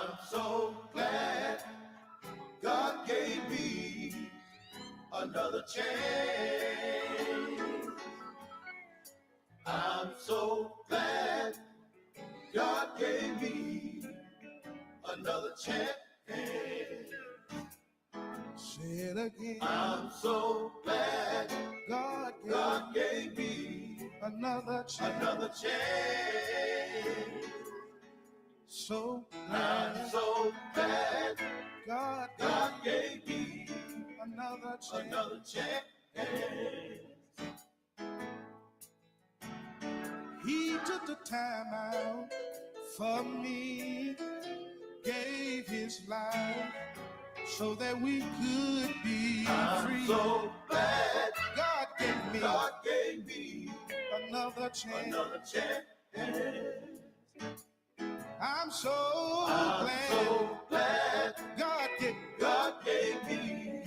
I'm so glad God gave me another chance. I'm so glad God gave me another chance. Say it again. I'm so glad God gave me another chance. Another chance. So I'm so glad God gave me another chance. Another chance. He took the time out for me, gave his life so that we could be free. I'm so glad God gave me another chance. Another chance. I'm so glad God gave me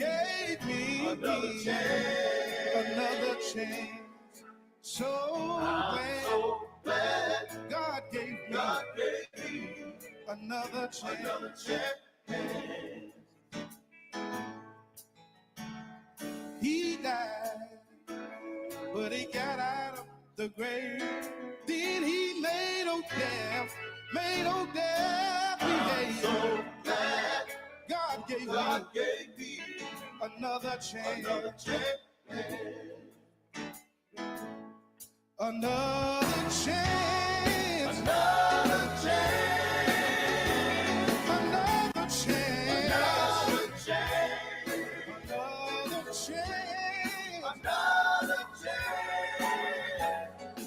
another chance. Another chance. So glad God gave me another chance. Another chance. He died, but he got out of the grave. Then he made old death. I'm so glad God gave me another chance. Another chance. Another chance. Another chance. Another chance. Another chance. Another chance. Another chance.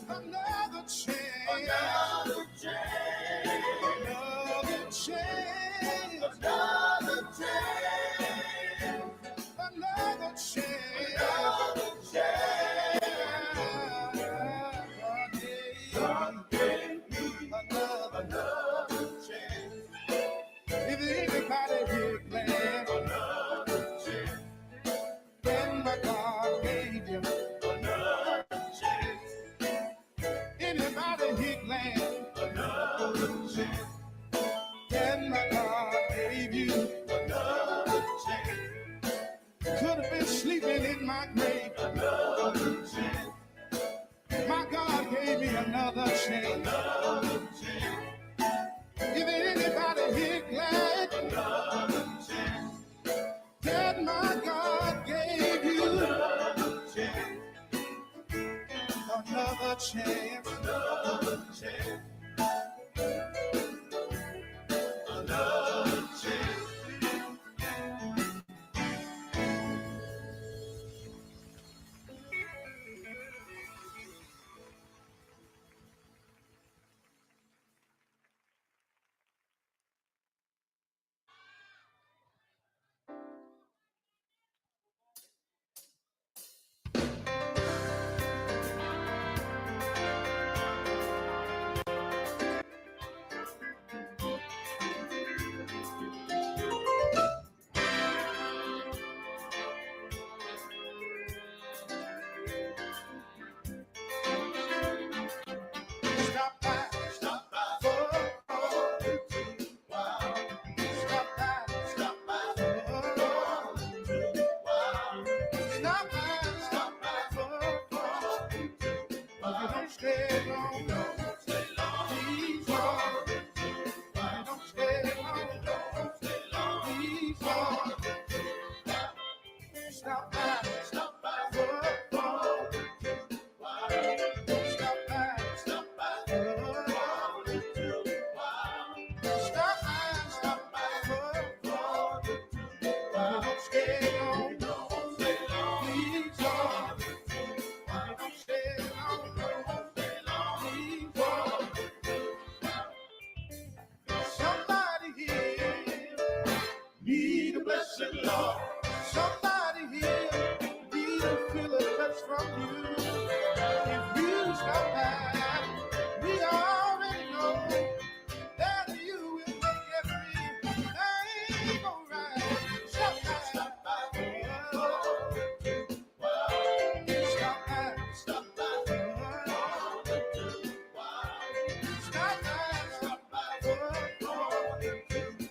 Another chance. Another chance. Another chance. Another chance. Another chance. Another chance. God gave me another chance. If anybody here glad, Another chance. then my God gave you. Another chance. Anybody here glad, Another chance. then my God gave you. Another chance. Could have been sleeping in my grave. Another chance. My God gave me another chance. Another chance. If anybody here glad, Another chance. that my God gave you Another chance. another chance. Another chance. Another chance. Stop by for a little while. Stop by Stop by for a for a little while. Stop by Stop by for a for a little If you while. don't stay long, Don't stay long. please For don't. a little while. Don't stay long, Don't stay long. please For a don't. little while. Stop by Stop by for a for a little while. Stop by Stop by for a for a little while. Stop by Stop by for a for a little while. Don't stay long, Don't stay long. please For a don't. little while. Don't stay long, Don't stay long. please For a don't. little while. Somebody here Need a blessed Lord. Somebody here need to feel a touch from you. If you stop by, we already know that you will make everything alright. Stop by, Stop by for a oh, little while. stop by, Stop by oh, for a little while. stop by, Stop by oh, for a little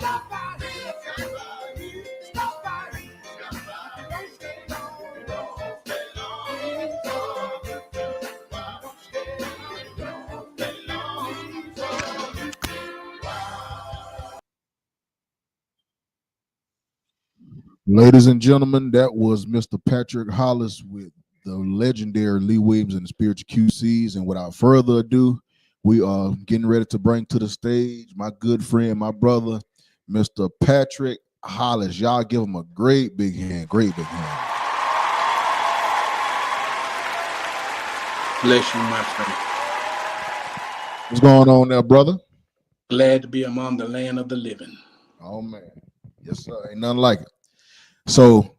Stop by here. Stop by here. Don't stay long. Don't stay long. Don't stay long. Don't stay long. Ladies and gentlemen, that was Mr. Patrick Hollis with the legendary Lee Williams and the Spiritual QCs. And without further ado, we are getting ready to bring to the stage my good friend, my brother, Mr. Patrick Hollis. Y'all give him a great big hand. Great big hand. Bless you, my friend. What's going on there, brother? Glad to be among the land of the living. Oh, man. Yes, sir. Ain't nothing like it. So,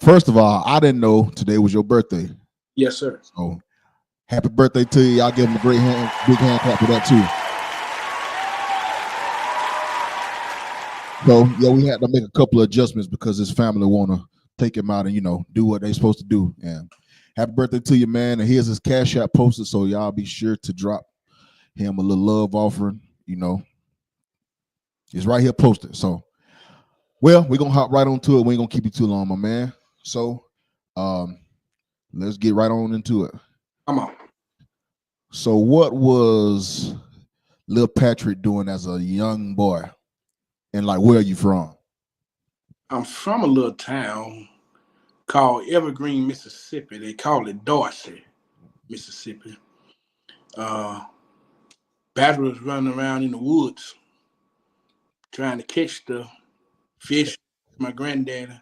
first of all, I didn't know today was your birthday. Yes, sir. So, happy birthday to you. Y'all give him a great hand, big hand clap for that, too. So, yeah, we had to make a couple of adjustments because his family want to take him out and, do what they're supposed to do. And happy birthday to you, man. And here's his Cash App posted, so y'all be sure to drop him a little love offering. It's right here posted. So, well, we're going to hop right on to it. We ain't going to keep you too long, my man. So, let's get right on into it. Come on. So, what was Lil Patrick doing as a young boy? And, where are you from? I'm from a little town called Evergreen, Mississippi. They call it Dorsey, Mississippi. Patrick was running around in the woods trying to catch the fish with my granddaddy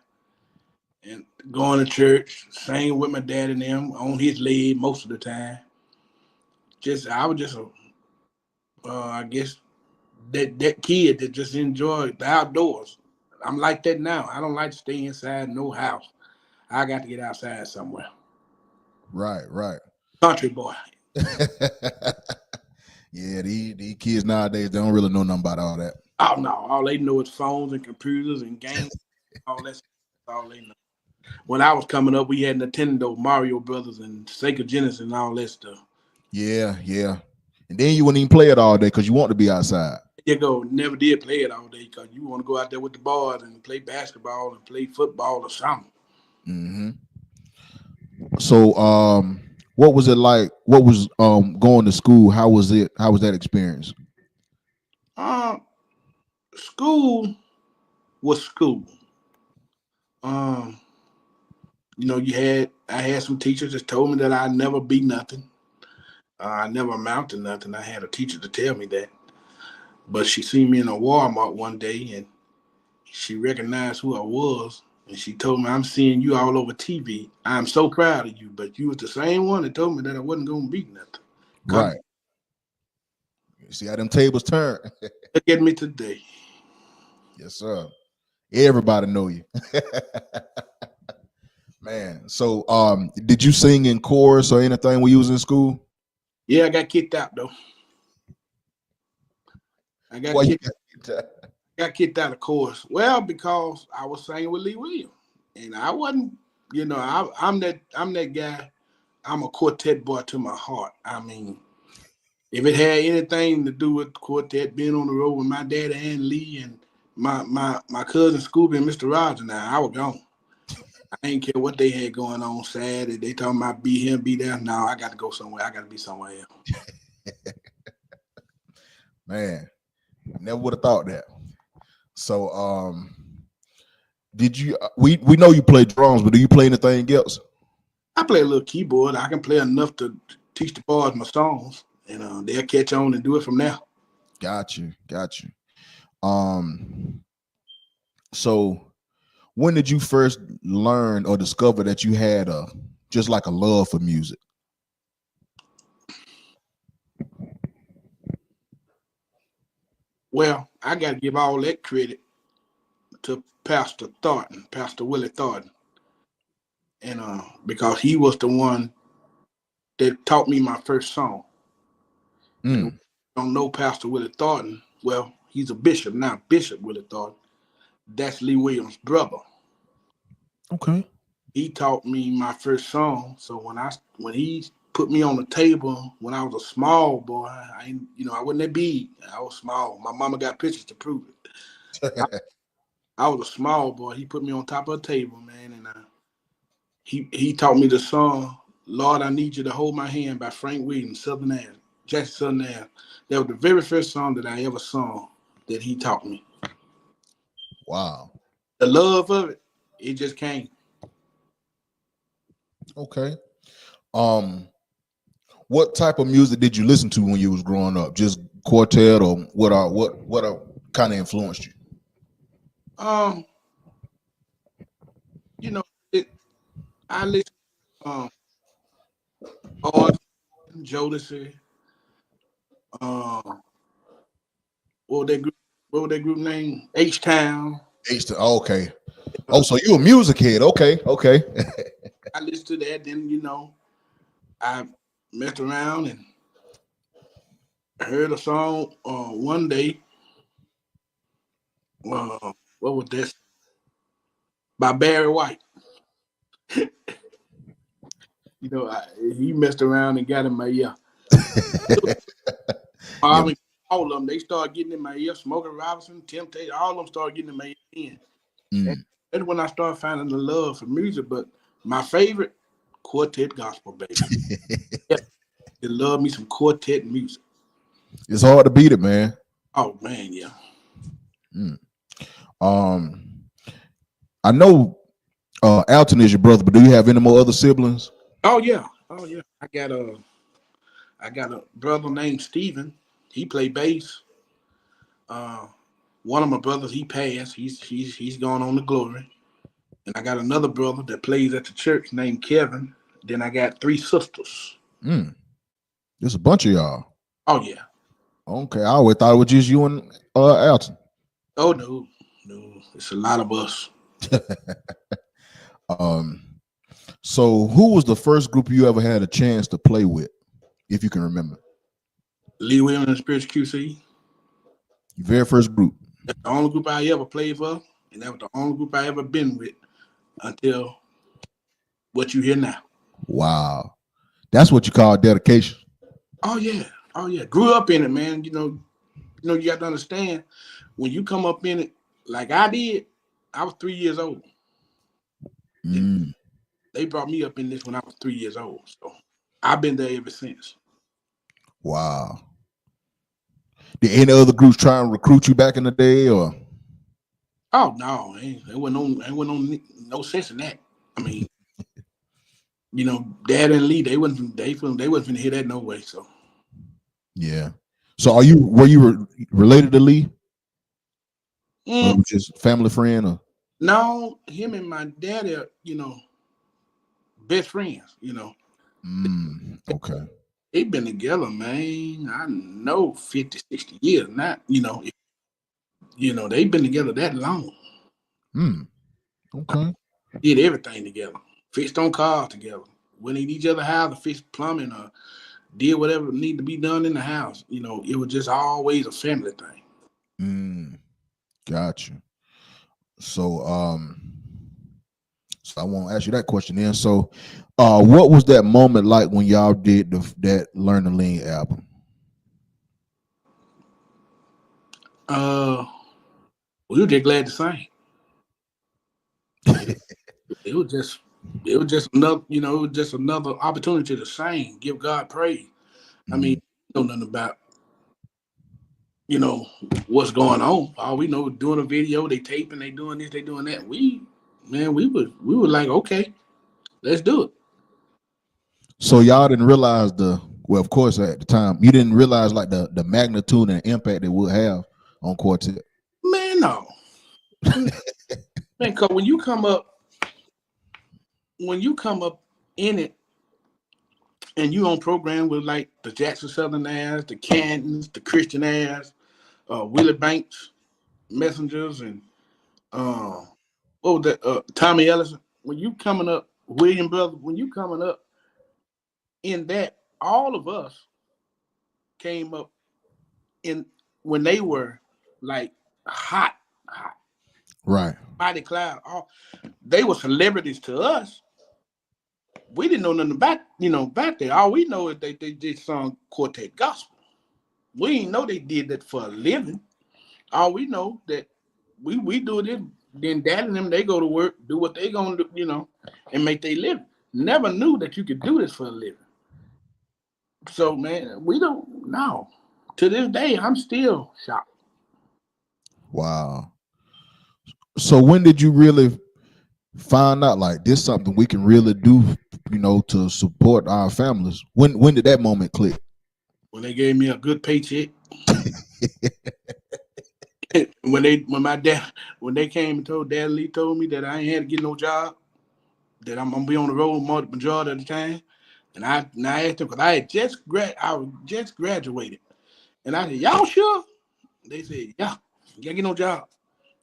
and going to church, singing with my dad and them on his leg most of the time. I was just I guess that kid that just enjoyed the outdoors. I'm like that now. I don't like to stay inside no house. I got to get outside somewhere. Right. Country boy. Yeah, these kids nowadays, they don't really know nothing about all that. Oh, no. All they know is phones and computers and games. All that's all they know. When I was coming up, we had Nintendo, Mario Brothers, and Sega Genesis and all that stuff. Yeah. And then you wouldn't even play it all day because you want to be outside. You go, never did play it all day because you want to go out there with the boys and play basketball and play football or something. Mm-hmm. So, what was it like? What was going to school? How was it? How was that experience? School was school. I had some teachers that told me that I'd never be nothing. I never amount to nothing. I had a teacher to tell me that. But she seen me in a Walmart one day and she recognized who I was. And she told me, I'm seeing you all over TV. I'm so proud of you. But you was the same one that told me that I wasn't going to be nothing. Right. You see how them tables turn. Look at me today. Yes, sir. Everybody know you. Man. So did you sing in chorus or anything when you was in school? Yeah, I got kicked out though. I got kicked out of chorus. Well, because I was singing with Lee Williams. And I wasn't, I'm that guy. I'm a quartet boy to my heart. I mean, if it had anything to do with quartet, being on the road with my daddy and Lee and my cousin Scooby and Mr. Roger, now I was gone. I ain't care what they had going on Saturday. They talking about be here, be there. No, I got to go somewhere. I got to be somewhere else. Man, never would have thought that. So, did you? We know you play drums, but do you play anything else? I play a little keyboard. I can play enough to teach the boys my songs, and they'll catch on and do it from there. Got you. So when did you first learn or discover that you had just like a love for music? Well, I got to give all that credit to Pastor Willie Thornton, and because he was the one that taught me my first song. And don't know Pastor Willie Thornton. Well, he's a bishop now, Bishop Willie Thornton. That's Lee Williams' brother. Okay. He taught me my first song. So when he put me on the table when I was a small boy, I wasn't that big. I was small. My mama got pictures to prove it. I was a small boy. He put me on top of a table, man, and he taught me the song "Lord, I Need You to Hold My Hand" by Frank Williams, Southern Air, Jackson Southern Air. That was the very first song that I ever sung that he taught me. Wow. The love of it, it just came. Okay. What type of music did you listen to when you was growing up? Just quartet, or what kind of influenced you? You know, I listen to Jodeci, what was that group name? H-Town. Okay. Oh, so you a music head? Okay. I listened to that. Then I messed around and heard a song one day. What was this? By Barry White. He messed around and got in my ear. Yeah. All of them, they started getting in my ear. Smokey Robinson, Temptation, all of them started getting in my ear. And that's when I started finding the love for music. But my favorite, quartet gospel, baby. Yeah, they love me some quartet music. It's hard to beat it, man. Oh man, yeah. I know Alton is your brother, but do you have any more other siblings? Oh yeah. I got a brother named Steven. He played bass. One of my brothers, he passed. He's gone on to glory. And I got another brother that plays at the church named Kevin. Then I got 3 sisters. There's a bunch of y'all. Oh yeah. Okay, I always thought it was just you and Alton. Oh no, it's a lot of us. So who was the first group you ever had a chance to play with, if you can remember? Lee Williams and Spiritual QC. Your very first group. That's the only group I ever played for, and that was the only group I ever been with until what you hear now. Wow, that's what you call dedication. Oh yeah. Grew up in it, man. You got to understand, when you come up in it like I did, I was 3 years old. They brought me up in this when I was 3 years old. So I've been there ever since. Wow. Did any other groups try and recruit you back in the day, or? Oh no, there wasn't no sense in that. I mean, Dad and Lee, they wasn't gonna hear that no way. So yeah. So were you related to Lee? Or just family friend, or? No, him and my daddy are, best friends, Okay. They've been together, man. I know 50, 60 years. Not, they've been together that long. Okay. Did everything together. Fixed on cars together. Went in each other's house to fix plumbing or did whatever needed to be done in the house. It was just always a family thing. Gotcha. So I won't ask you that question then. So what was that moment like when y'all did that Learn to Lean album? We were just glad to sing. It was just another opportunity to sing, give God praise. I mean, know nothing about what's going on. All we know is doing a video, they taping, they doing this, they doing that. We were like, okay, let's do it. So y'all didn't realize of course at the time you didn't realize like the magnitude and impact it would have on quartet. Man, no. Man, cause when you come up in it and you on program with like the Jackson Southern Airs, the Cantons, the Christian Airs, Willie Banks Messengers, and what was that? Tommy Ellison. When you coming up, William Brother, when you coming up in that, all of us came up in when they were like hot. Right. Body Cloud. They were celebrities to us. We didn't know nothing about, back there. All we know is they did sung quartet gospel. We didn't know they did that for a living. All we know that we do this. Then dad and them, they go to work, do what they gonna do, and make their living. Never knew that you could do this for a living. So man, we don't know. To this day, I'm still shocked. Wow. So when did you really find out like this something we can really do, to support our families? When did that moment click? When they gave me a good paycheck. when they came and told Dad Lee told me that I ain't had to get no job, that I'm gonna be on the road majority of the time. And I asked them because I was just graduated. And I said, y'all sure? They said, yeah, you can't get no job.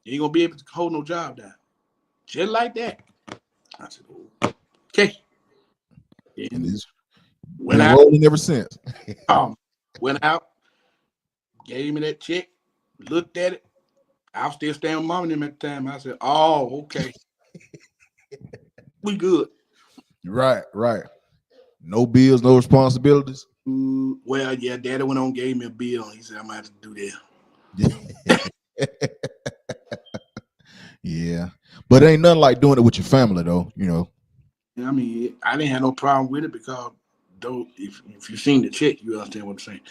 You ain't gonna be able to hold no job down. Just like that. I said, okay. And it's Went been out, rolling ever since. went out, gave me that check, looked at it. I was still staying with mom and them at the time. I said, oh, okay. We good. Right. No bills, no responsibilities. Well, yeah, Daddy went on and gave me a bill. He said, I'm gonna have to do that. Yeah. But it ain't nothing like doing it with your family though, I mean, I didn't have no problem with it because though if you seen the check, you understand what I'm saying.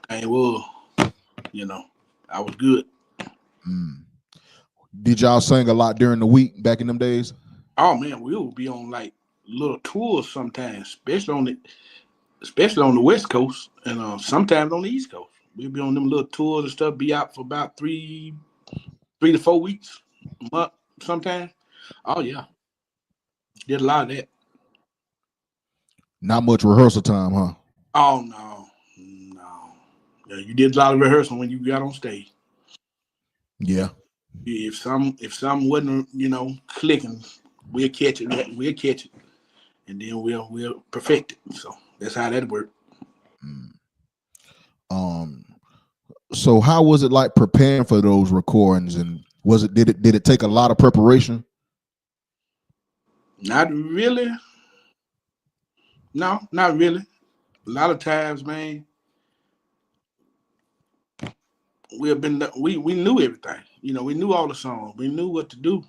I was, I was good. Did y'all sing a lot during the week back in them days? Oh man, we would be on like little tours sometimes, especially on the West Coast and sometimes on the East Coast. We'd be on them little tours and stuff, be out for about 3 to 4 weeks, a month sometimes. Oh yeah. Did a lot of that. Not much rehearsal time, huh? Oh no. Yeah, you did a lot of rehearsal when you got on stage. Yeah. If some wasn't, clicking, we'll catch it, and then we'll perfect it. So that's how that worked. So how was it like preparing for those recordings, and did it take a lot of preparation? Not really. No, not really. A lot of times, man, we knew everything. We knew all the songs. We knew what to do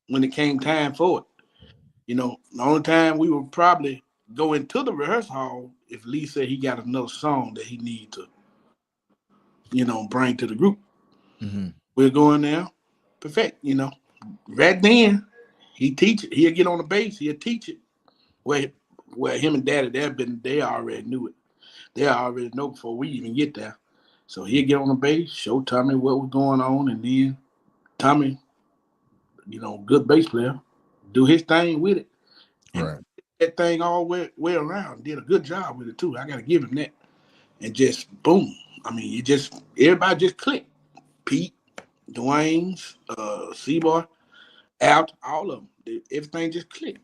when it came time for it. The only time we would probably go into the rehearsal hall if Lee said he got another song that he need to, bring to the group. Mm-hmm. We'll go in there, perfect. Right then he teach it. He'll get on the bass. He'll teach it. Where him and Daddy, they already knew it. They already know before we even get there. So he'll get on the bass, show Tommy what was going on, and then Tommy, good bass player, do his thing with it. And Right. that thing all way around. Did a good job with it too. I gotta give him that. And just boom. I mean, everybody just clicked. Pete, Dwayne's, Seaboy, Alt, all of them. Everything just clicked.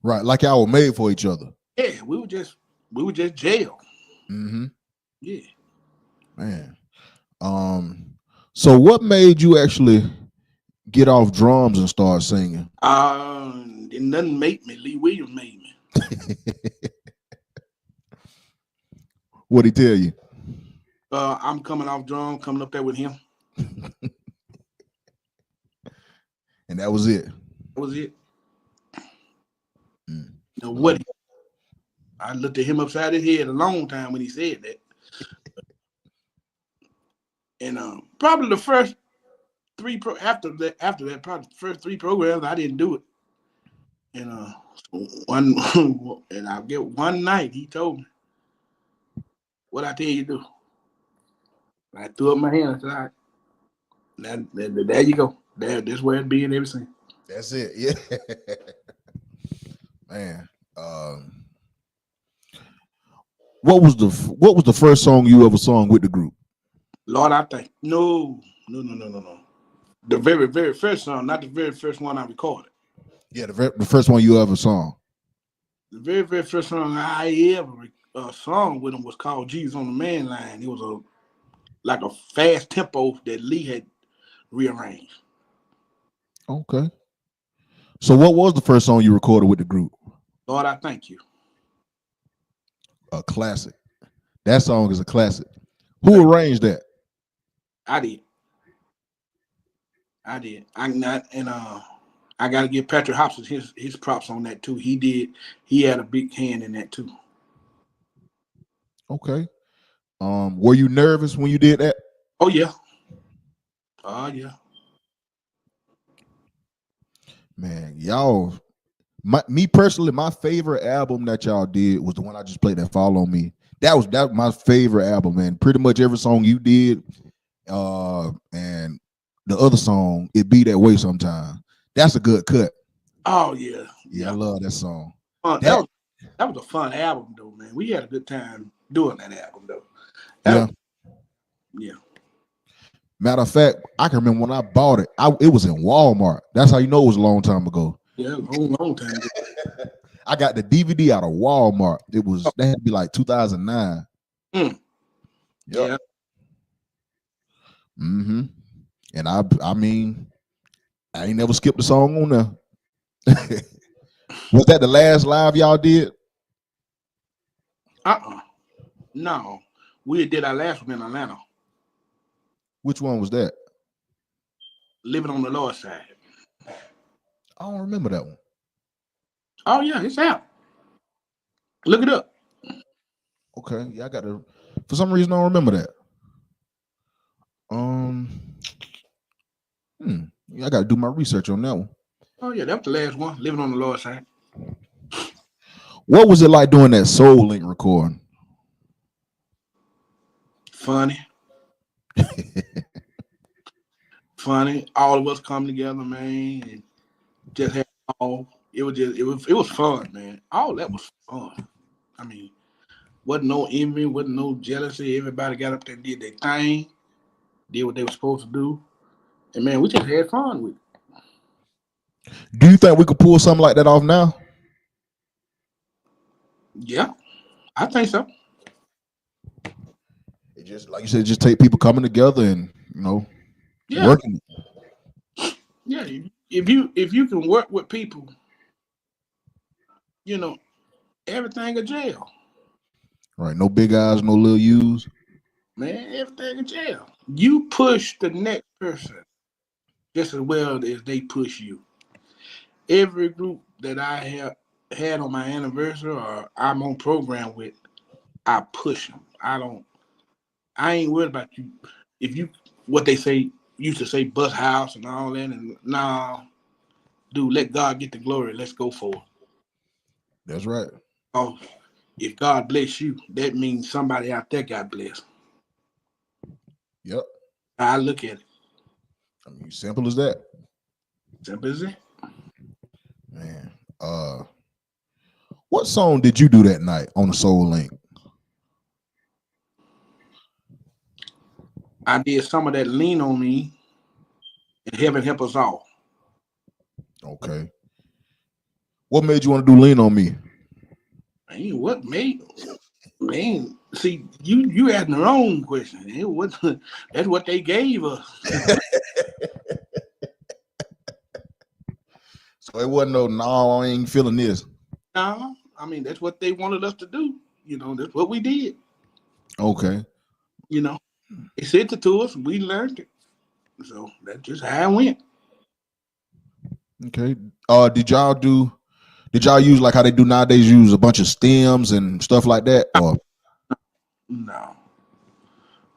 Right, like y'all were made for each other. Yeah, we were just jail. Mm-hmm. Yeah. Man. So what made you actually get off drums and start singing? Nothing made me. Lee Williams made me. What'd he tell you? I'm coming off drum, coming up there with him. And that was it. That was it. What? I looked at him upside his head a long time when he said that. And probably the first after that, probably the first 3 programs, I didn't do it. And and I get one night he told me, "What I tell you to do?" And I threw up my hand and said, "All right, there you go. That's where it be and everything." That's it. Yeah. Man. What was the first song you ever sung with the group? Lord, I think no. The very, very first song, not the very first one I recorded. Yeah, the first one you ever sung. The very, very first song I ever sung with him was called "Jesus on the Man Line." It was like a fast tempo that Lee had rearranged. Okay. So what was the first song you recorded with the group? Lord, I thank you. A classic. That song is a classic. Who arranged that? I did. I did. I not and I got to give Patrick Hollis his props on that too. He did. He had a big hand in that too. Okay. Were you nervous when you did that? Oh yeah. Oh yeah. Man, y'all. Me personally, my favorite album that y'all did was the one I just played, that Follow Me. That was my favorite album, man. Pretty much every song you did, and the other song, It Be That Way Sometimes. That's a good cut. Oh yeah. Yeah, I love that song. That was a fun album though, man. We had a good time doing that album though. Yeah. Matter of fact, I can remember when I bought it. It was in Walmart. That's how you know it was a long time ago. Yeah, a long time ago. I got the DVD out of Walmart. That had to be like 2009. Yep. Yeah. Mm-hmm. And I mean, I ain't never skipped a song on there. Was that the last live y'all did? No. We did our last one in Atlanta. Which one was that? Living on the Lord's Side. I don't remember that one. Oh yeah, it's out. Look it up. Okay, yeah, I got to. For some reason, I don't remember that. I got to do my research on that one. Oh yeah, that was the last one. Living on the Lord's Side. What was it like doing that Soul Link recording? Funny. Funny. All of us come together, man, and just had all. It was fun, man. All that was fun. I mean, wasn't no envy, wasn't no jealousy. Everybody got up there and did their thing, did what they were supposed to do. And man, we just had fun with it. Do you think we could pull something like that off now? Yeah, I think so. It just, like you said, just take people coming together and working. Yeah, if you can work with people, everything in jail. Right, no big eyes, no little U's. Man, everything in jail. You push the next person just as well as they push you. Every group that I have had on my anniversary or I'm on program with, I push them. I ain't worried about you. If you, what they say, used to say bus house and all that, and nah, dude, let God get the glory. Let's go for it. That's right. Oh, if God bless you, that means somebody out there got blessed. Yep. I look at it. I mean, simple as that. Simple as it. Man, what song did you do that night on the Soul Link? I did some of that Lean on Me and Heaven Help Us All. Okay. What made you want to do Lean on Me? Man, what made? Man, see, you asking the wrong question. That's what they gave us. So it wasn't no, I ain't feeling this. No, I mean, that's what they wanted us to do. That's what we did. Okay. They sent it to us, we learned it. So that's just how it went. Okay. Did y'all use like how they do nowadays, use a bunch of stems and stuff like that? Or No.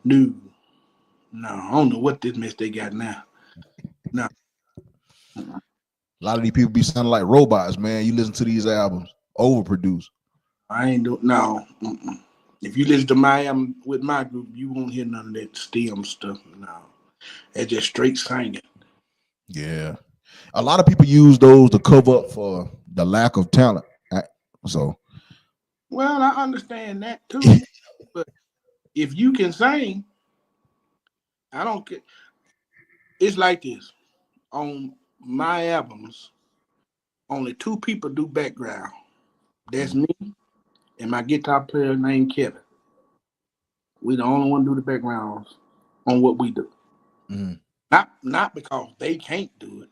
I don't know what this mess they got now. No. A lot of these people be sounding like robots, man. You listen to these albums, overproduced. I ain't doing no. If you listen to my album with my group, you won't hear none of that stem stuff. No. That's just straight singing. Yeah. A lot of people use those to cover up for the lack of talent. So well, I understand that too. But if you can sing, I don't care. It's like this. On my albums, only 2 people do background. That's me and my guitar player named Kevin. We the only one do the backgrounds on what we do. Mm. Not because they can't do it.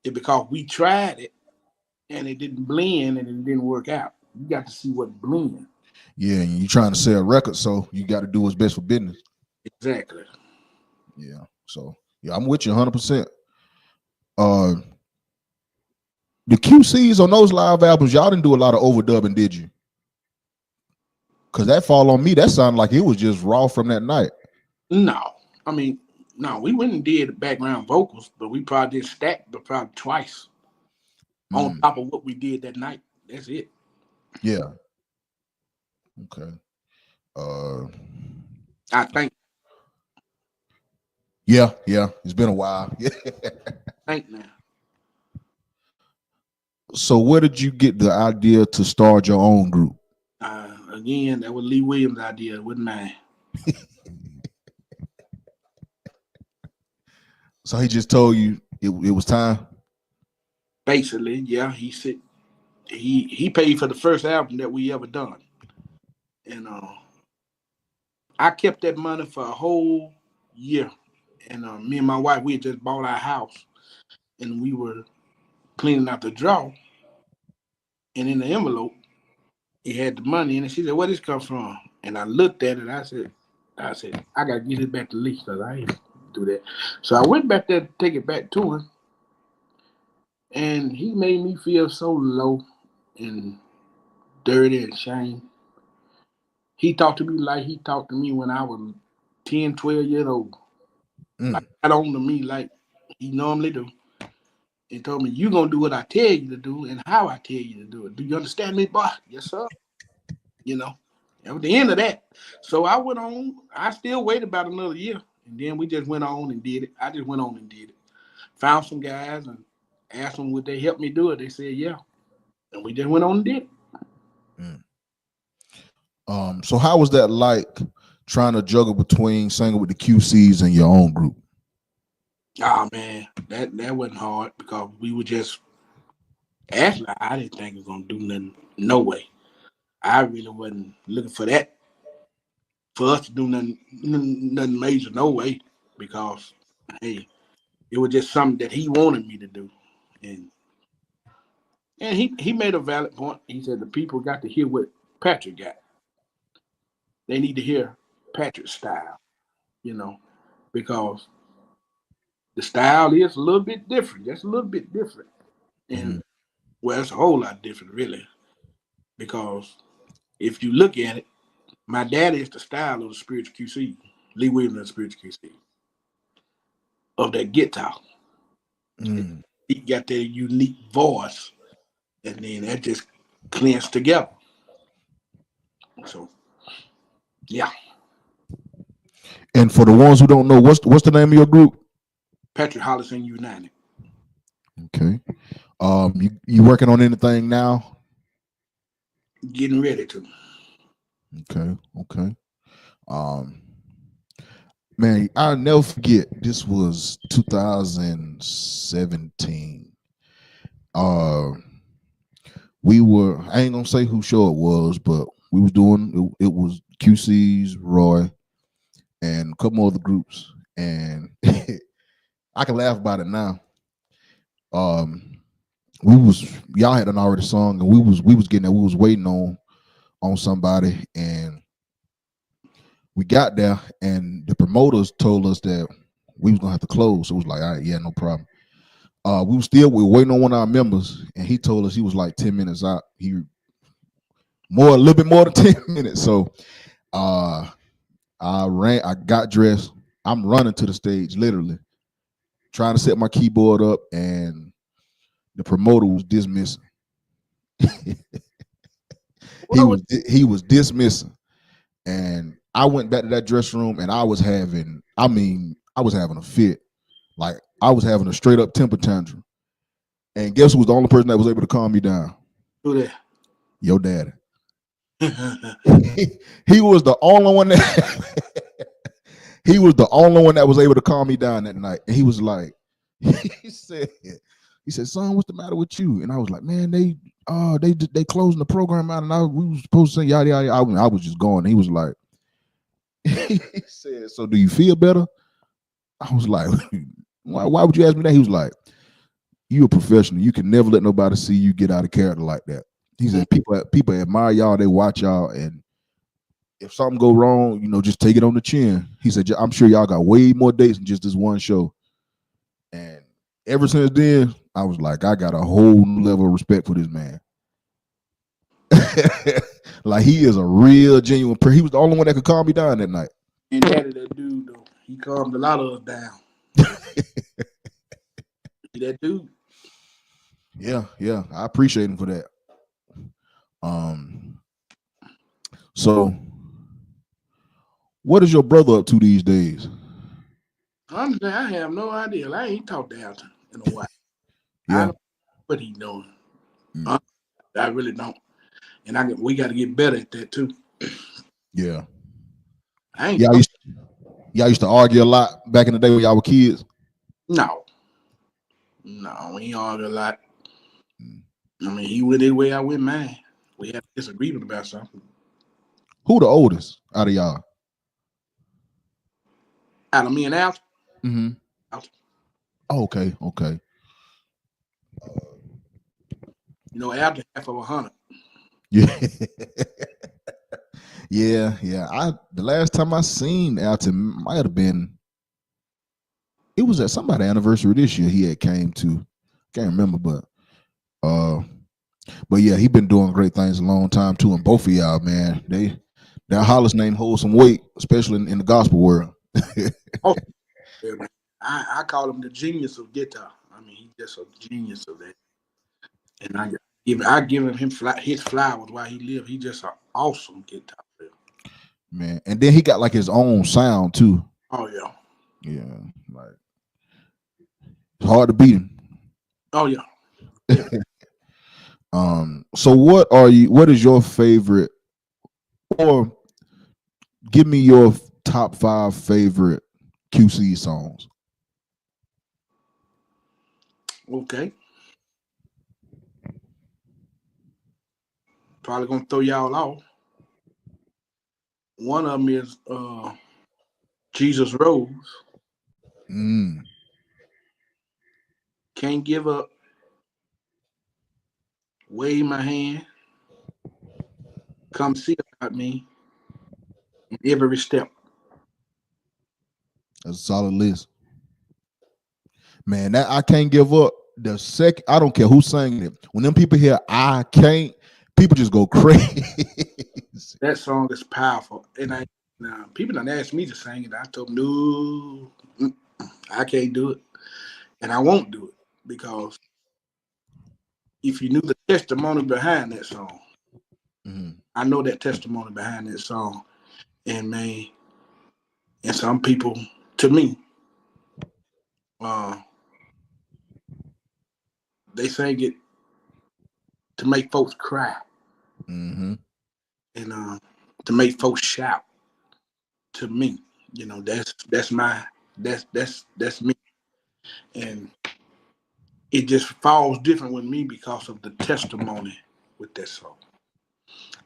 It's because we tried it and it didn't blend and it didn't work out. You got to see what blend. Yeah, and you're trying to sell records, so you got to do what's best for business. Exactly. Yeah. So Yeah, I'm with you 100%. The QCs on those live albums, y'all didn't do a lot of overdubbing, did you? Because that Fall on Me, that sounded like it was just raw from that night. No, I mean, no, we went and did background vocals, but we probably did stack, but probably twice on top of what we did that night. That's it. Yeah. Okay. I think. Yeah. It's been a while. Yeah. Think now. So where did you get the idea to start your own group? Again, that was Lee Williams' idea. It wasn't mine. So he just told you it was time? Basically, yeah. He said he paid for the first album that we ever done. And I kept that money for a whole year. And me and my wife, we had just bought our house. And we were cleaning out the drawer. And in the envelope, it had the money in it. She said, "Where this come from?" And I looked at it. I said, I got to get it back to Lee because I ain't do that. So I went back there to take it back to him. And he made me feel so low and dirty and shame. He talked to me like he talked to me when I was 10, 12 years old. Like, got on to me like he normally do. He told me, "You going to do what I tell you to do and how I tell you to do it. Do you understand me, boy?" "Yes, sir." You know, at the end of that. So I went on. I still waited about another year. And then we just went on and did it. I just went on and did it. Found some guys and asked them would they help me do it. They said, yeah. And we just went on and did it. So how was that like trying to juggle between singing with the QCs and your own group? Oh man, that wasn't hard because we were just actually I didn't think it was gonna do nothing. No way. I really wasn't looking for that. For us to do nothing major, no way. Because hey, it was just something that he wanted me to do. And he made a valid point. He said the people got to hear what Patrick got. They need to hear Patrick's style, because the style is a little bit different, just a little bit different. And well, it's a whole lot different, really, because if you look at it, my daddy is the style of the spiritual QC, Lee Williams, the spiritual QC, of that guitar. He got that unique voice, and then that just cleansed together. So, yeah. And for the ones who don't know, what's the name of your group? Patrick Hollis and United. Okay. You working on anything now? Getting ready to. Okay. Man, I'll never forget. This was 2017. We were, I ain't gonna say who show it was, but we was doing it was QC's, Roy, and a couple more other groups. And I can laugh about it now. Y'all had an already song, and we was getting there. We was waiting on somebody, and we got there, and the promoters told us that we was gonna have to close. So it was like, all right, yeah, no problem. We were waiting on one of our members, and he told us he was like 10 minutes out. A little bit more than 10 minutes. So I got dressed. I'm running to the stage, literally trying to set my keyboard up, and the promoter was dismissing. He was dismissing, and I went back to that dressing room, and I was having a fit. Like, I was having a straight up temper tantrum. And guess who was the only person that was able to calm me down? Who that? Your daddy. He was the only one that was able to calm me down that night. And he was like, he said, "Son, what's the matter with you?" And I was like, "Man, they closing the program out, and we were supposed to sing yada yada." I was just going. He was like, he said, "So do you feel better?" I was like, why would you ask me that? He was like, "You a professional. You can never let nobody see you get out of character like that." He said, people admire y'all, they watch y'all, and if something go wrong, just take it on the chin. He said, "I'm sure y'all got way more dates than just this one show." ever since then, I was like, I got a whole new level of respect for this man. Like he is a real genuine person. He was the only one that could calm me down that night. And that dude though, he calmed a lot of us down. That dude. Yeah, I appreciate him for that. So what is your brother up to these days? Honestly, I have no idea. I ain't talked to Alton in a while. I Yeah. don't know what he doing. I really don't. And we got to get better at that too. Yeah. Y'all used to argue a lot back in the day when y'all were kids? No, we ain't argue a lot. I mean, he went his way, I went mine. We had a disagreement about something. Who the oldest out of y'all? Out of me and Alton? Mm-hmm. Alton. Oh, okay. You know, Alton half of 100. Yeah. yeah. The last time I seen Alton might have been, it was at somebody's anniversary this year he had came to. Can't remember, but yeah, he been doing great things a long time too. And both of y'all, man, that Hollis name holds some weight, especially in the gospel world. Oh, yeah, man. I call him the genius of guitar. I mean, he's just a genius of that. And I give him his flowers while he lived. He's just an awesome guitar player. Man, and then he got like his own sound too. Oh yeah. Yeah, like it's hard to beat him. Oh yeah. So what is your favorite, or give me your top 5 favorite QC songs? Okay. Probably gonna throw y'all off. One of them is Jesus Rose. Can't Give Up. Wave My Hand. Come See About Me. Every Step. That's a solid list. Man, that I Can't Give Up. The second, I don't care who sang it. When them people hear I Can't, people just go crazy. That song is powerful. And people done asked me to sing it. I told them, no, I can't do it. And I won't do it, because if you knew the testimony behind that song, I know that testimony behind that song. And man, and some people, to me, they sang it to make folks cry. And to make folks shout. To me, you know, that's me. And it just falls different with me because of the testimony with that song.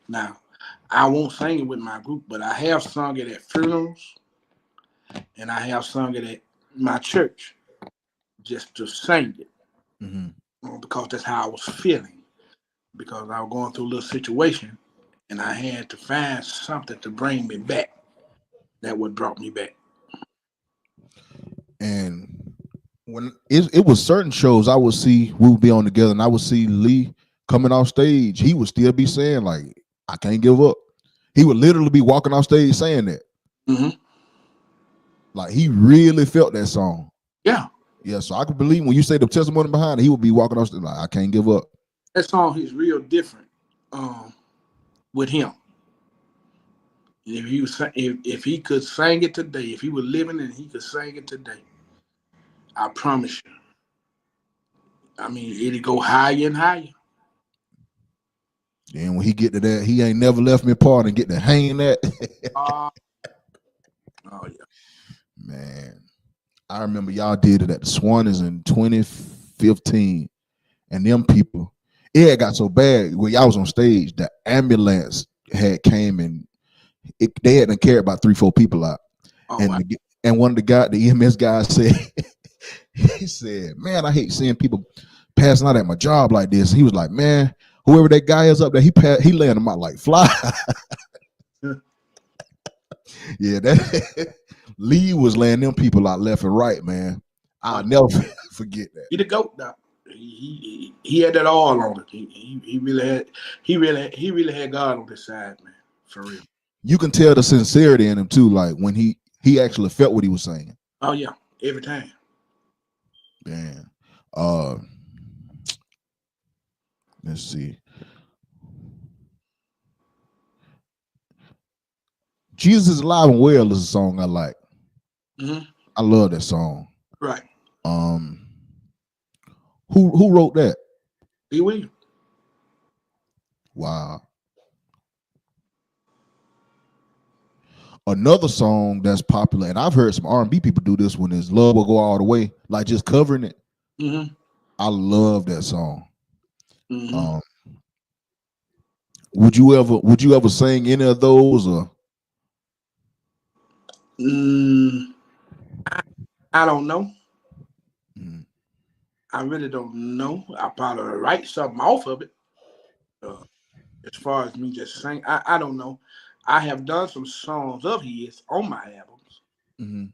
Now, I won't sing it with my group, but I have sung it at funerals, and I have sung it at my church just to sing it, because that's how I was feeling, because I was going through a little situation, and I had to find something to bring me back. That what brought me back. And when it was certain shows, we would be on together, and I would see Lee coming off stage. He would still be saying like, I can't give up. He would literally be walking off stage saying that. Like he really felt that song. Yeah. So I could believe when you say the testimony behind it, he would be walking off stage like, I can't give up. That song is real different with him. If he could sing it today, if he was living and he could sing it today, I promise you, I mean, it'd go higher and higher. And when he get to that, he ain't never left me apart and get to hang that. Oh yeah. Man, I remember y'all did it at the Swannies in 2015, and them people, it had got so bad when y'all was on stage, the ambulance had came and they hadn't cared about 3-4 people out. And one of the EMS guys said, he said, man, I hate seeing people passing out at my job like this. He was like, man, whoever that guy is up there, he laying them out like fly. Yeah, that Lee was laying them people out left and right, man. I'll never Forget that. He the GOAT, doc. He had that all on it. He really had God on his side, man. For real. You can tell the sincerity in him too, like when he actually felt what he was saying. Oh yeah, every time. Man. Let's see. Jesus is Alive and Well is a song I like. Mm-hmm. I love that song. Right. Who wrote that? Lee Williams. Wow. Another song that's popular, and I've heard some R&B people do this one, is "Love Will Go All the Way," like just covering it. Mm-hmm. I love that song. Mm-hmm. Would you ever sing any of those? Or I don't know. mm. I really don't know. I probably write something off of it. As far as me just sing, I don't know. I have done some songs of his on my albums. Mm-hmm.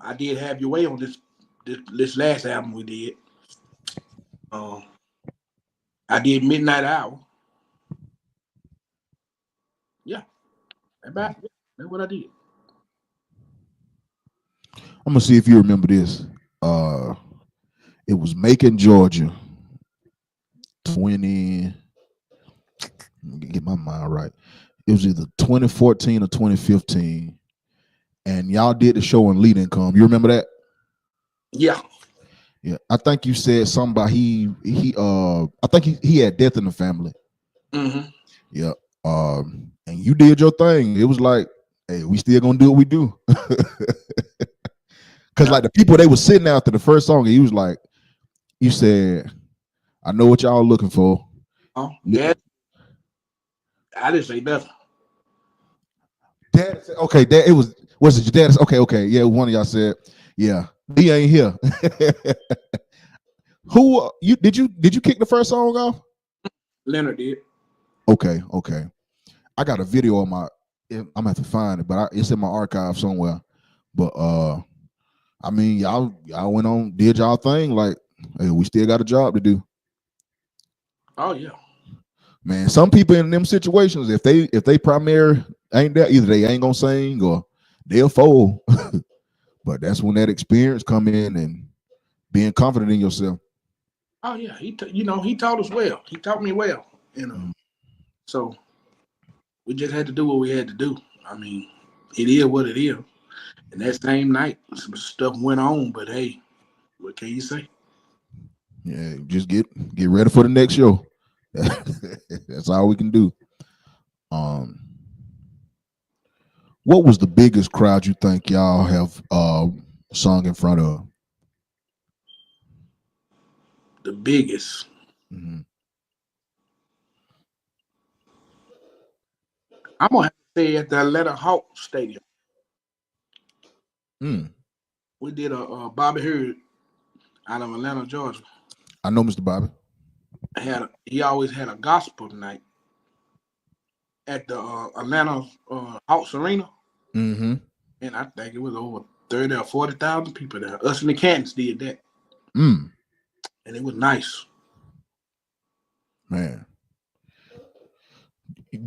I did Have Your Way on this last album we did. I did Midnight Hour. Yeah, that's what I did. I'm gonna see if you remember this. It was Macon, Georgia. 20. Let me get my mind right. It was either 2014 or 2015, and y'all did the show on Lead Income. You remember that? Yeah. Yeah, I think you said something about I think he had death in the family. Mm-hmm. Yeah. And you did your thing. It was like, hey, we still gonna do what we do. Cause like the people, they were sitting after the first song, and he was like, you said, I know what y'all looking for. Oh, yeah. I didn't say nothing. Dad said, okay, Dad, was it your dad? Okay, yeah, one of y'all said, yeah, he ain't here. Who did you kick the first song off? Leonard did. Okay. I got a video on I'm gonna have to find it, but it's in my archive somewhere. But I mean, y'all went on, did y'all thing. Like, hey, we still got a job to do. Oh yeah. Man, some people in them situations, if they primary ain't there, either they ain't gonna sing or they'll fold. But that's when that experience come in and being confident in yourself. Oh yeah. He taught us well. He taught me well. So we just had to do what we had to do. I mean, it is what it is. And that same night, some stuff went on. But hey, what can you say? Yeah, just get ready for the next show. That's all we can do. What was the biggest crowd you think y'all have sung in front of? The biggest. Mm-hmm. I'm gonna have to say at the Atlanta Hawk Stadium. We did a Bobby Hurd out of Atlanta, Georgia. I know Mr. Bobby. He always had a gospel night at the Atlanta Hawks Arena. Mm-hmm. And I think it was over 30 or 40,000 people there. Us and the Cantons did that. And it was nice. Man.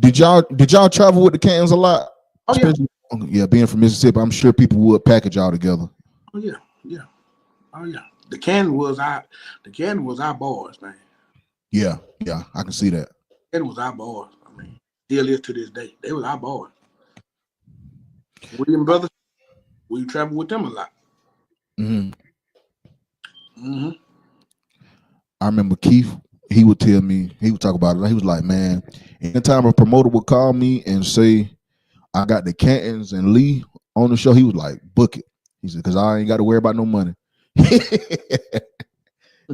Did y'all travel with the Cantons a lot? Oh yeah. Yeah, being from Mississippi, I'm sure people would package y'all together. Oh yeah. Oh yeah. The Canton was our boys, man. Yeah, I can see that. It was our boys. I mean, still is to this day. They was our boys. William brothers, we traveled with them a lot. I remember Keith, he would tell me, he would talk about it. He was like, man, anytime a promoter would call me and say, I got the Cantons and Lee on the show, he was like, book it. He said, because I ain't got to worry about no money.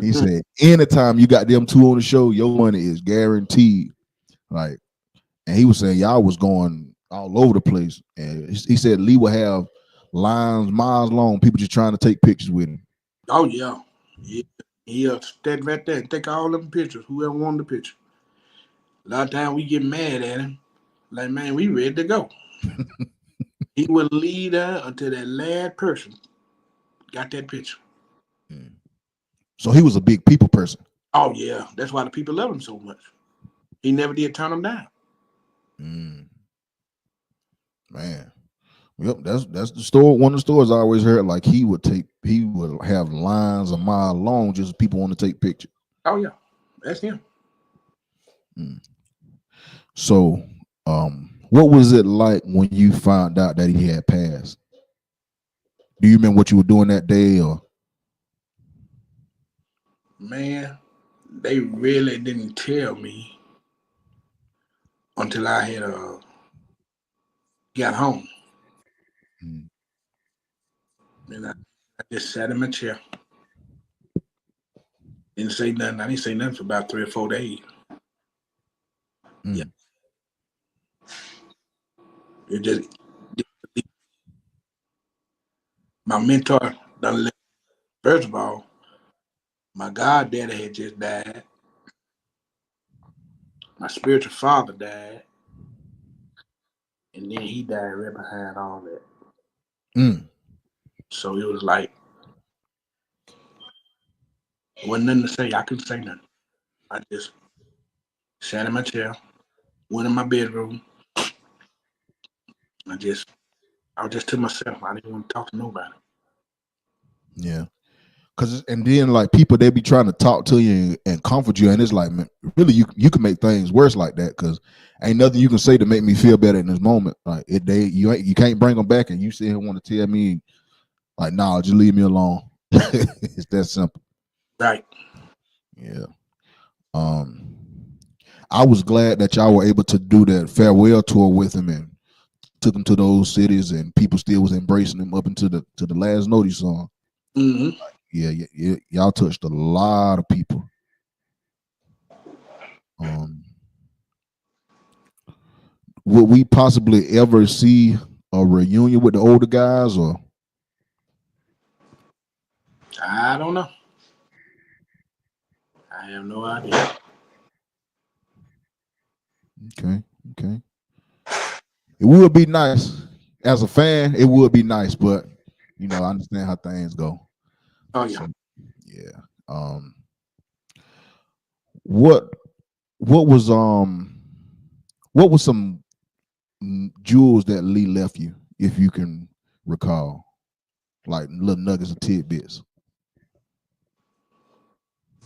He said, anytime you got them two on the show, your money is guaranteed. Like, and he was saying y'all was going all over the place. And he said Lee would have lines miles long, people just trying to take pictures with him. Oh yeah. He'll stand right there and take all them pictures, whoever wanted the picture. A lot of times we get mad at him. Like, man, we ready to go. He would lead her until that last person got that picture. So he was a big people person. Oh yeah, that's why the people love him so much. He never did turn them down. Man. Yep, that's the story. One of the stories I always heard. Like he would have lines a mile long, just people want to take pictures. Oh yeah, that's him. So, what was it like when you found out that he had passed? Do you remember what you were doing that day, or? Man, they really didn't tell me until I had got home. And I just sat in my chair. Didn't say nothing. I didn't say nothing for about 3 or 4 days. Yeah. It just my mentor done left. First of all, my goddaddy had just died. My spiritual father died. And then he died right behind all that. So it was like, wasn't nothing to say. I couldn't say nothing. I just sat in my chair, went in my bedroom. I was just to myself. I didn't want to talk to nobody. Yeah. And then like people, they be trying to talk to you and comfort you, and it's like, man, really, you can make things worse like that, because ain't nothing you can say to make me feel better in this moment. Like you can't bring them back, and you sit here and want to tell me like, nah, just leave me alone. It's that simple. Right. Yeah. I was glad that y'all were able to do that farewell tour with him and took him to those cities, and people still was embracing him up into the last note he song. Mm-hmm. Yeah, y'all touched a lot of people. Would we possibly ever see a reunion with the older guys, or? I don't know. I have no idea. Okay. It would be nice. As a fan, it would be nice, but I understand how things go. Oh yeah. So, yeah. What was some jewels that Lee left you, if you can recall, like little nuggets of tidbits?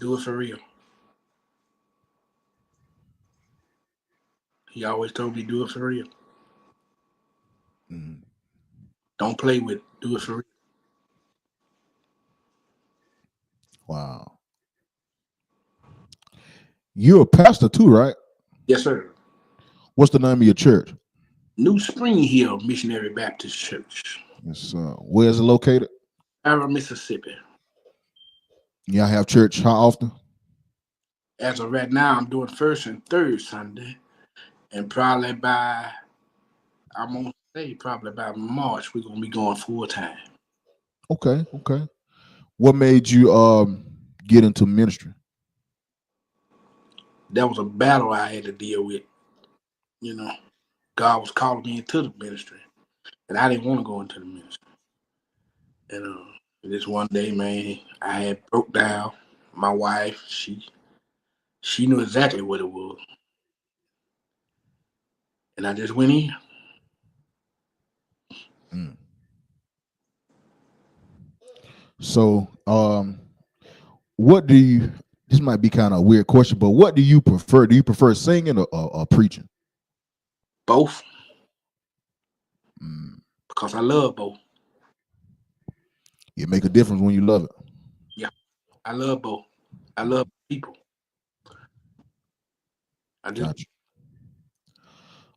Do it for real. He always told me, do it for real. Don't play with it. Do it for real. Wow. You're a pastor too, right? Yes, sir. What's the name of your church? New Spring Hill Missionary Baptist Church. Yes, sir. Where is it located? Ira, Mississippi. Y'all have church how often? As of right now, I'm doing first and third Sunday. And probably by March, we're going to be going full time. Okay. What made you get into ministry? That was a battle I had to deal with. God was calling me into the ministry, and I didn't want to go into the ministry. And this one day, man, I had broke down. My wife, she knew exactly what it was, and I just went in. So, what do you? This might be kind of a weird question, but what do you prefer? Do you prefer singing or preaching? Both, because I love both. It make a difference when you love it. Yeah, I love both. I love people. I just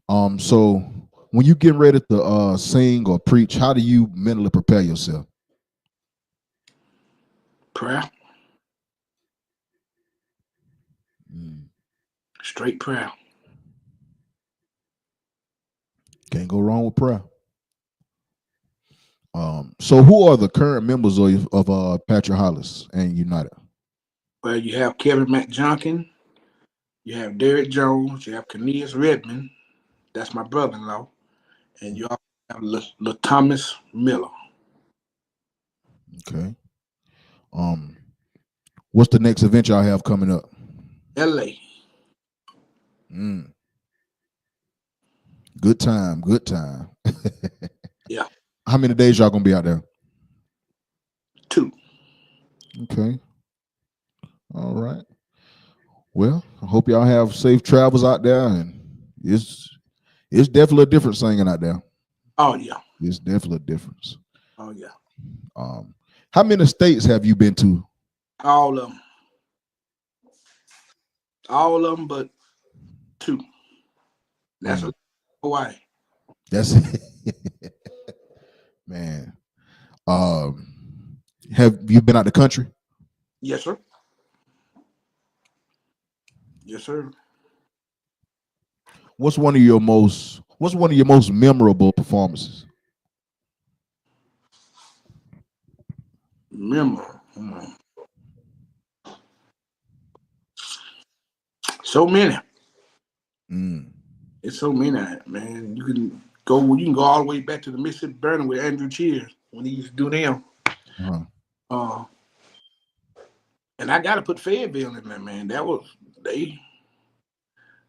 Gotcha. So when you get ready to sing or preach, how do you mentally prepare yourself? prayer, straight prayer. Can't go wrong with prayer. So who are the current members of Patrick Hollis and United? Well, you have Kevin McJunkin, you have Derek Jones, you have Cornelius Redmond, that's my brother-in-law, and you also have Thomas Miller. Okay. What's the next event y'all have coming up? L.A. Good time. Yeah. How many days y'all gonna be out there? 2. Okay. All right. Well, I hope y'all have safe travels out there, and it's definitely a difference singing out there. Oh yeah. It's definitely a difference. Oh yeah. How many states have you been to? All of them. All of them, but 2. That's Hawaii. That's man. Have you been out the country? Yes, sir. Yes, sir. What's one of your most memorable performances? Remember. So many. It's so many, man. You can go all the way back to the Mississippi Burning with Andrew Cheers when he used to do them. And I gotta put Fayetteville in there, man.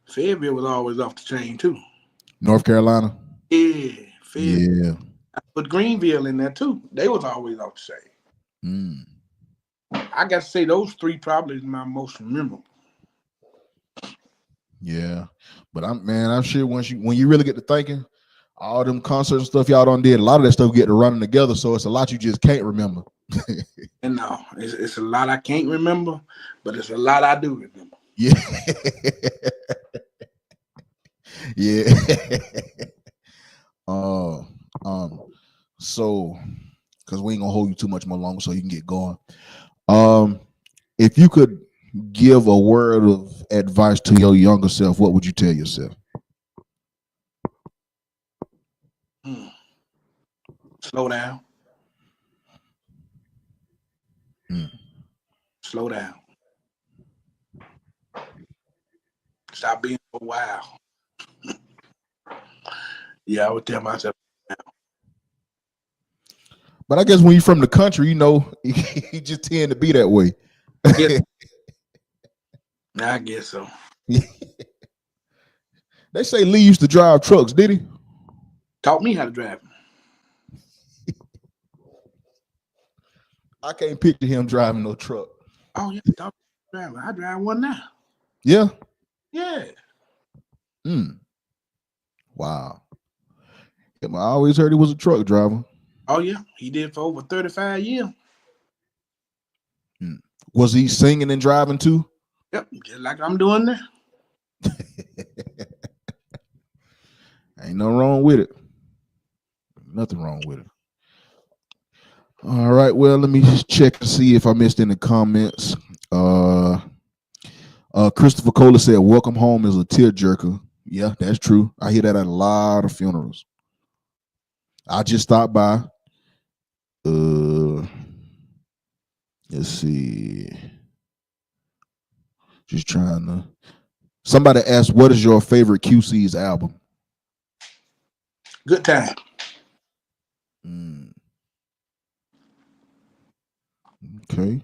Fayetteville was always off the chain too. North Carolina. Yeah, Fayetteville. Yeah. I put Greenville in there too. They was always off the chain. I got to say those 3 probably is my most memorable. Yeah, but I'm sure when you really get to thinking, all them concerts and stuff y'all done did, a lot of that stuff get to running together, so it's a lot you just can't remember. And no, it's a lot I can't remember, but it's a lot I do remember. Yeah. Yeah. So because we ain't gonna hold you too much more longer, so you can get going. If you could give a word of advice to your younger self, what would you tell yourself? Slow down. Slow down. Stop being so wild. Yeah, I would tell myself. But I guess when you're from the country, you just tend to be that way. Yeah. I guess so. They say Lee used to drive trucks, did he? Taught me how to drive. I can't picture him driving no truck. Oh yeah, taught me how to drive. I drive one now. Yeah. Yeah. Wow. Yeah, I always heard he was a truck driver. Oh yeah, he did for over 35 years. Was he singing and driving too? Yep, just like I'm doing now. Ain't nothing wrong with it. Nothing wrong with it. All right, well, let me just check to see if I missed any comments. Christopher Kohler said, "Welcome home is a tearjerker." Yeah, that's true. I hear that at a lot of funerals. I just stopped by. Let's see. Just trying to. Somebody asked, "What is your favorite QC's album?" Good time. Okay.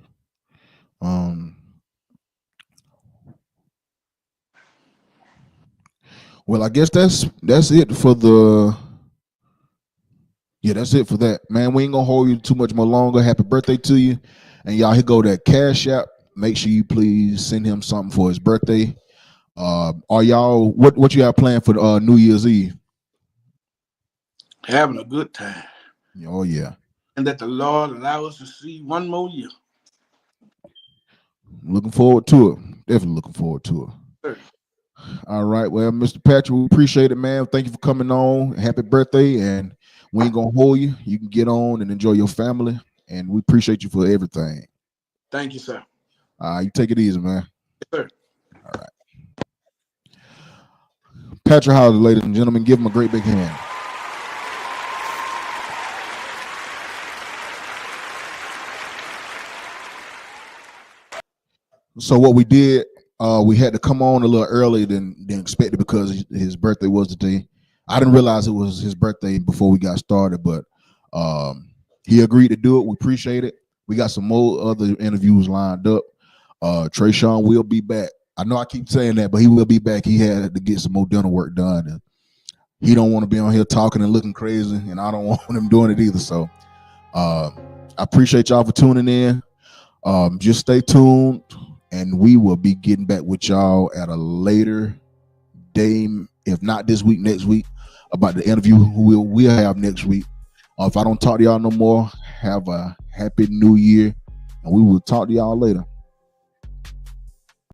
Well, I guess that's it for the. Yeah, that's it for that, man. We ain't gonna hold you too much more longer. Happy birthday to you, and y'all, here go that Cash App. Make sure you please send him something for his birthday. Are y'all what you have planned for New Year's Eve? Having a good time. Oh yeah. And that the Lord allow us to see one more year. Looking forward to it. Definitely looking forward to it. Sure. All right. Well, Mr. Patrick, we appreciate it, man. Thank you for coming on. Happy birthday. And we ain't gonna hold you. You can get on and enjoy your family. And we appreciate you for everything. Thank you, sir. You take it easy, man. Yes, sir. All right. Patrick Hollis, ladies and gentlemen, give him a great big hand. So what we did, we had to come on a little earlier than expected because his birthday was today. I didn't realize it was his birthday before we got started, but he agreed to do it. We appreciate it. We got some more other interviews lined up. Trayshawn will be back. I know I keep saying that, but he will be back. He had to get some more dental work done, and he don't want to be on here talking and looking crazy, and I don't want him doing it either. So I appreciate y'all for tuning in. Just stay tuned, and we will be getting back with y'all at a later day, if not this week, next week, about the interview we'll have next week. If I don't talk to y'all no more, have a happy new year, and we will talk to y'all later.